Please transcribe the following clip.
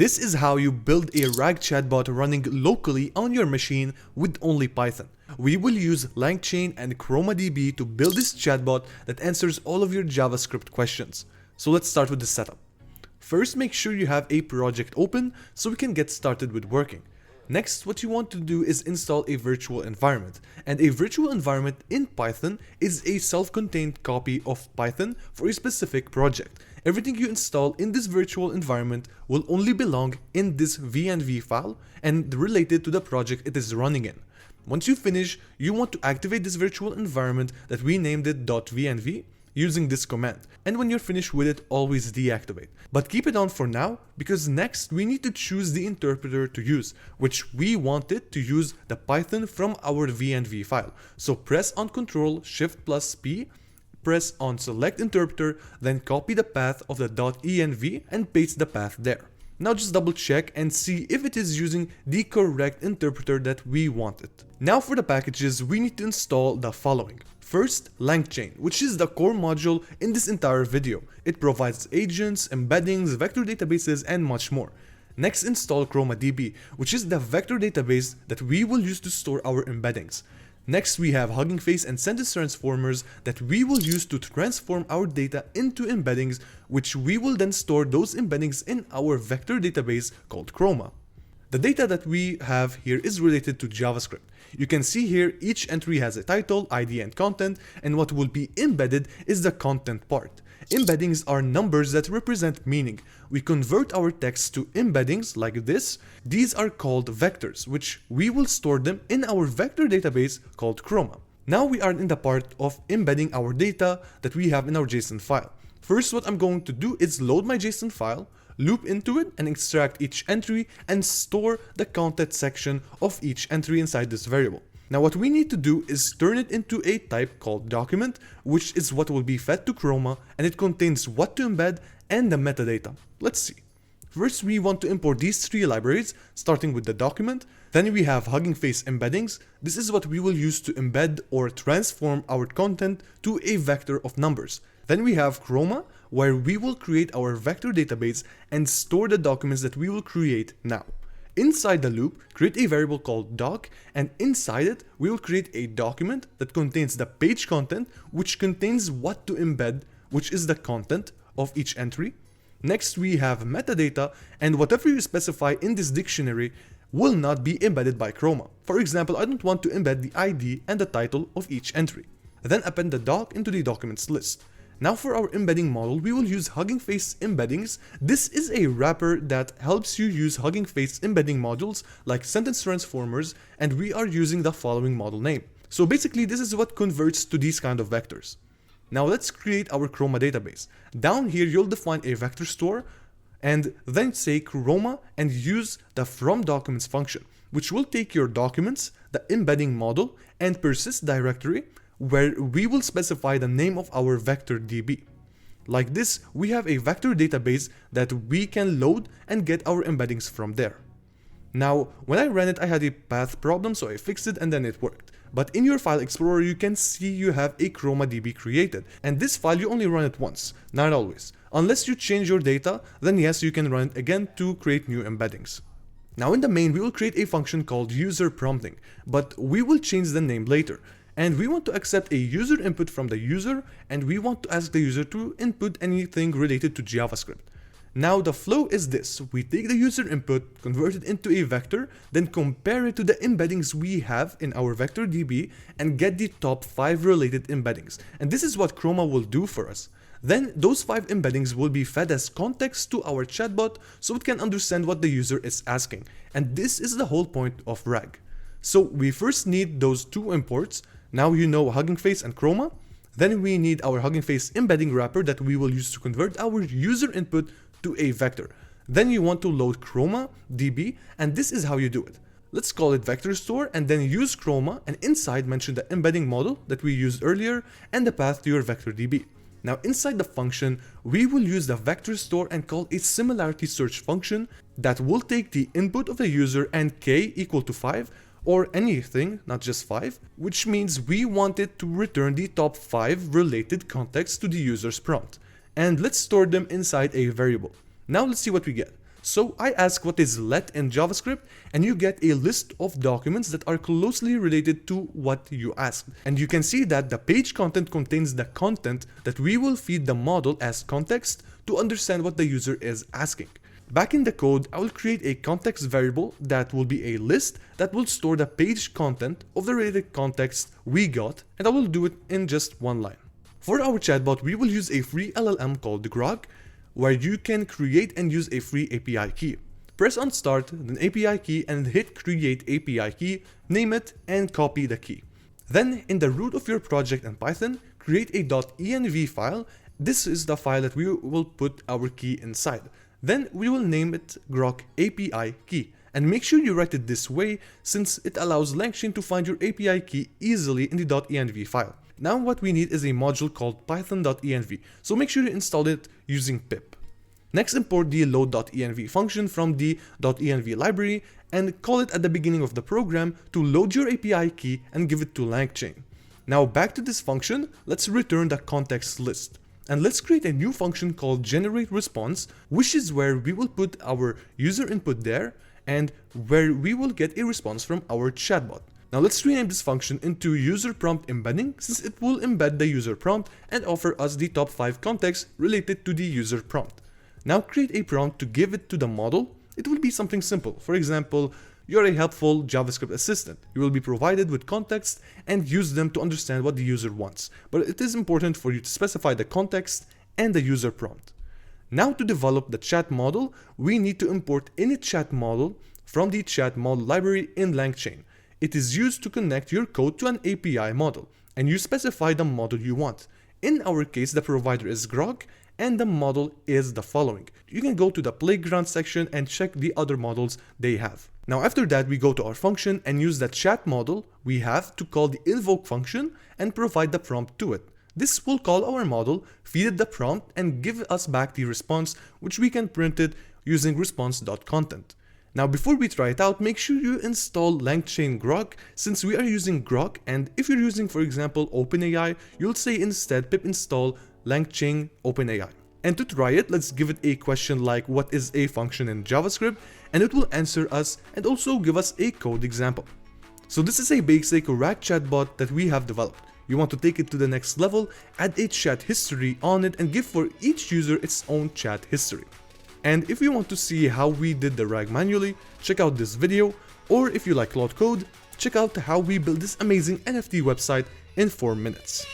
This is how you build a RAG chatbot running locally on your machine with only Python. We will use LangChain and ChromaDB to build this chatbot that answers all of your JavaScript questions. So let's start with the setup. First, make sure you have a project open so we can get started with working. Next, what you want to do is install a virtual environment. And a virtual environment in Python is a self-contained copy of Python for a specific project. Everything you install in this virtual environment will only belong in this VENV file and related to the project it is running in. Once you finish, you want to activate this virtual environment that we named it .venv using this command. And when you're finished with it, always deactivate. But keep it on for now, because next we need to choose the interpreter to use, which we wanted to use the Python from our VENV file. So press on Ctrl Shift plus P, press on Select Interpreter, then copy the path of the .env and paste the path there. Now just double check and see if it is using the correct interpreter that we wanted. Now for the packages, we need to install the following. First, LangChain, which is the core module in this entire video. It provides agents, embeddings, vector databases, and much more. Next, install ChromaDB, which is the vector database that we will use to store our embeddings. Next, we have HuggingFace and sentence transformers that we will use to transform our data into embeddings, which we will then store those embeddings in our vector database called Chroma. The data that we have here is related to JavaScript. You can see here each entry has a title, ID, and content, and what will be embedded is the content part. Embeddings are numbers that represent meaning. We convert our text to embeddings like this. These are called vectors, which we will store them in our vector database called Chroma. Now we are in the part of embedding our data that we have in our JSON file. First, what I'm going to do is load my JSON file, loop into it and extract each entry and store the content section of each entry inside this variable. Now what we need to do is turn it into a type called document, which is what will be fed to Chroma, and it contains what to embed and the metadata. Let's see. First, we want to import these three libraries, starting with the document. Then we have HuggingFace Embeddings. This is what we will use to embed or transform our content to a vector of numbers. Then we have Chroma, where we will create our vector database and store the documents that we will create now. Inside the loop, create a variable called doc, and inside it, we will create a document that contains the page content, which contains what to embed, which is the content of each entry. Next, we have metadata, and whatever you specify in this dictionary will not be embedded by Chroma. For example, I don't want to embed the ID and the title of each entry. Then append the doc into the documents list. Now for our embedding model, we will use HuggingFace Embeddings. This is a wrapper that helps you use HuggingFace embedding modules like sentence transformers, and we are using the following model name. So basically, this is what converts to these kind of vectors. Now let's create our Chroma database. Down here, you'll define a vector store and then say Chroma and use the from documents function, which will take your documents, the embedding model, and persist directory, where we will specify the name of our vector DB. Like this, we have a vector database that we can load and get our embeddings from there. Now, when I ran it, I had a path problem, so I fixed it and then it worked. But in your file explorer, you can see you have a ChromaDB created, and this file you only run it once, not always. Unless you change your data, then yes, you can run it again to create new embeddings. Now in the main, we will create a function called user prompting, but we will change the name later. And we want to accept a user input from the user, and we want to ask the user to input anything related to JavaScript. Now the flow is this: we take the user input, convert it into a vector, then compare it to the embeddings we have in our vector DB and get the top 5 related embeddings. And this is what Chroma will do for us. Then those 5 embeddings will be fed as context to our chatbot so it can understand what the user is asking. And this is the whole point of RAG. So we first need those 2 imports. Now you know HuggingFace and Chroma. Then we need our HuggingFace embedding wrapper that we will use to convert our user input to a vector. Then you want to load ChromaDB, and this is how you do it. Let's call it vector store and then use Chroma, and inside mention the embedding model that we used earlier and the path to your vector DB. Now inside the function, we will use the vector store and call a similarity search function that will take the input of the user and k equal to 5, or anything, not just 5, which means we want it to return the top 5 related context to the user's prompt. And let's store them inside a variable. Now let's see what we get. So I ask what is let in JavaScript, and you get a list of documents that are closely related to what you asked. And you can see that the page content contains the content that we will feed the model as context to understand what the user is asking. Back in the code, I will create a context variable that will be a list that will store the page content of the related context we got, and I will do it in just one line. For our chatbot, we will use a free LLM called Groq, where you can create and use a free API key. Press on start, then API key, and hit create API key, name it, and copy the key. Then in the root of your project in Python, create a .env file. This is the file that we will put our key inside. Then we will name it Groq API key, and make sure you write it this way since it allows LangChain to find your API key easily in the .env file. Now what we need is a module called python.env, so make sure you install it using pip. Next, import the load.env function from the .env library and call it at the beginning of the program to load your API key and give it to LangChain. Now back to this function, let's return the context list. And let's create a new function called generateResponse, which is where we will put our user input there and where we will get a response from our chatbot. Now let's rename this function into user prompt embedding, since it will embed the user prompt and offer us the top 5 contexts related to the user prompt. Now create a prompt to give it to the model. It will be something simple. For example, you're a helpful JavaScript assistant. You will be provided with context and use them to understand what the user wants. But it is important for you to specify the context and the user prompt. Now to develop the chat model, we need to import init chat model from the chat model library in LangChain. It is used to connect your code to an API model, and you specify the model you want. In our case, the provider is Groq, and the model is the following. You can go to the playground section and check the other models they have. Now after that, we go to our function and use the chat model we have to call the invoke function and provide the prompt to it. This will call our model, feed it the prompt, and give us back the response, which we can print it using response.content. Now before we try it out, make sure you install LangChain Groq, since we are using Groq, and if you're using, for example, OpenAI, you'll say instead pip install LangChain OpenAI. And to try it, let's give it a question like what is a function in JavaScript, and it will answer us and also give us a code example. So this is a basic RAG chatbot that we have developed. You want to take it to the next level, add a chat history on it and give for each user its own chat history. And if you want to see how we did the RAG manually, check out this video, or if you like Claude Code, check out how we built this amazing NFT website in 4 minutes.